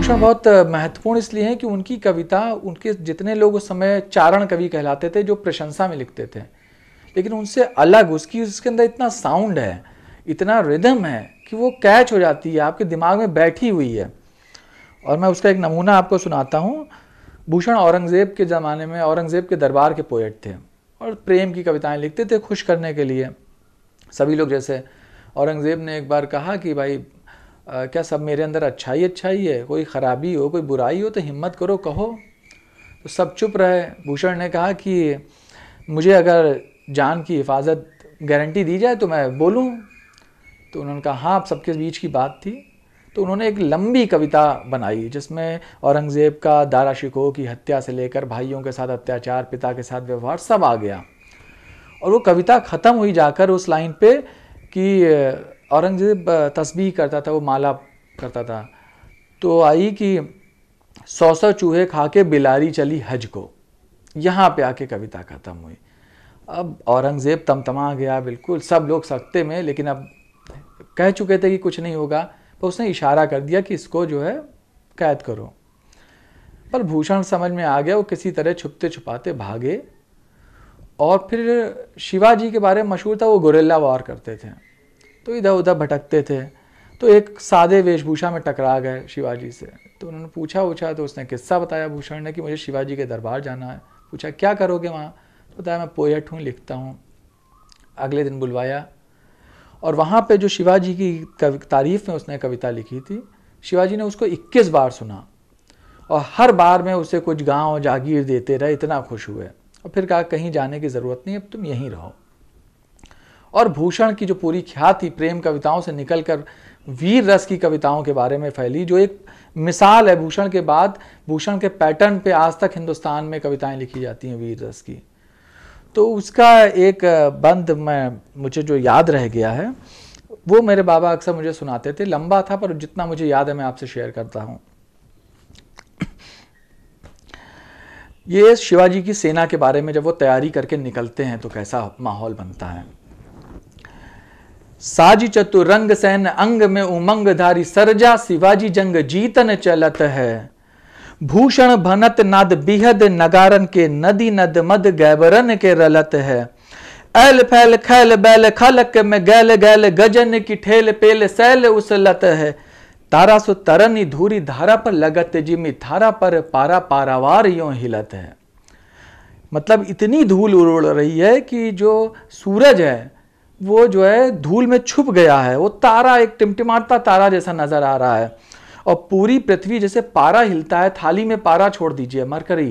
भूषण बहुत महत्वपूर्ण इसलिए हैं कि उनकी कविता, उनके जितने लोग उस समय चारण कवि कहलाते थे जो प्रशंसा में लिखते थे, लेकिन उनसे अलग उसके अंदर इतना साउंड है, इतना रिदम है कि वो कैच हो जाती है, आपके दिमाग में बैठी हुई है। और मैं उसका एक नमूना आपको सुनाता हूँ। भूषण औरंगज़ेब के ज़माने में औरंगज़ेब के दरबार के पोएट थे और प्रेम की कविताएं लिखते थे खुश करने के लिए सभी लोग। जैसे औरंगज़ेब ने एक बार कहा कि भाई क्या सब मेरे अंदर अच्छाई है, कोई ख़राबी हो, कोई बुराई हो तो हिम्मत करो कहो। तो सब चुप रहे। भूषण ने कहा कि मुझे अगर जान की हिफाजत गारंटी दी जाए तो मैं बोलूं। तो उन्होंने कहा हाँ, आप सबके बीच की बात थी। तो उन्होंने एक लंबी कविता बनाई जिसमें औरंगज़ेब का दारा शिकोह की हत्या से लेकर भाइयों के साथ अत्याचार, पिता के साथ व्यवहार सब आ गया। और वो कविता ख़त्म हुई जाकर उस लाइन पे कि औरंगज़ेब तस्बीह करता था, वो माला करता था, तो आई कि 100 चूहे खा के बिलारी चली हज को। यहाँ पे आके कविता ख़त्म हुई। अब औरंगज़ेब तमतमा गया बिल्कुल, सब लोग सकते में, लेकिन अब कह चुके थे कि कुछ नहीं होगा, तो उसने इशारा कर दिया कि इसको जो है कैद करो। पर भूषण समझ में आ गया, वो किसी तरह छुपते छुपाते भागे। और फिर शिवाजी के बारे में मशहूर था, वो गुरिल्ला वार करते थे, तो इधर उधर भटकते थे। तो एक सादे वेशभूषा में टकरा गए शिवाजी से। तो उन्होंने पूछा तो उसने किस्सा बताया भूषण ने कि मुझे शिवाजी के दरबार जाना है। पूछा क्या करोगे वहाँ? तो बताया मैं पोएट हूँ, लिखता हूँ। अगले दिन बुलवाया और वहाँ पे जो शिवाजी की तारीफ में उसने कविता लिखी थी, शिवाजी ने उसको 21 बार सुना और हर बार में उसे कुछ गाँव जागीर देते रहे, इतना खुश हुए। और फिर कहा कहीं जाने की ज़रूरत नहीं, अब तुम यहीं रहो। और भूषण की जो पूरी ख्याति प्रेम कविताओं से निकलकर वीर रस की कविताओं के बारे में फैली, जो एक मिसाल है। भूषण के बाद भूषण के पैटर्न पे आज तक हिंदुस्तान में कविताएं लिखी जाती हैं वीर रस की। तो उसका एक बंद मुझे जो याद रह गया है, वो मेरे बाबा अक्सर मुझे सुनाते थे। लंबा था पर जितना मुझे याद है मैं आपसे शेयर करता हूँ। ये शिवाजी की सेना के बारे में, जब वो तैयारी करके निकलते हैं तो कैसा माहौल बनता है। साजी चतुरंग सैन अंग में उमंग धारी, सरजा शिवाजी जंग जीतन चलत है। भूषण भनत नाद बिहद नगारन के, नदी नद मद गैबरन के रलत है। ऐल फैल खैल बैल खलक में गैल गैल, गजन की ठेल पेल सैल उसलत है। तारा सो तरनी धूरी धारा पर लगत, जिमी धारा पर पारा पारावार यों हिलत है। मतलब इतनी धूल उड़ रही है कि जो सूरज है वो जो है धूल में छुप गया है। वो तारा एक टिमटिमाता तारा जैसा नजर आ रहा है और पूरी पृथ्वी जैसे पारा हिलता है, थाली में पारा छोड़ दीजिए, मरकरी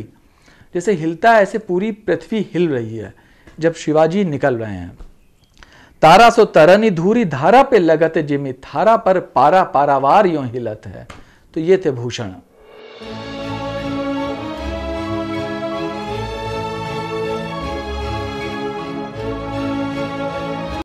जैसे हिलता है, ऐसे पूरी पृथ्वी हिल रही है जब शिवाजी निकल रहे हैं। तारा सो तरनी धूरी धारा पे लगत, जिमी थारा पर पारा पारावार यों हिलत है। तो ये थे भूषण।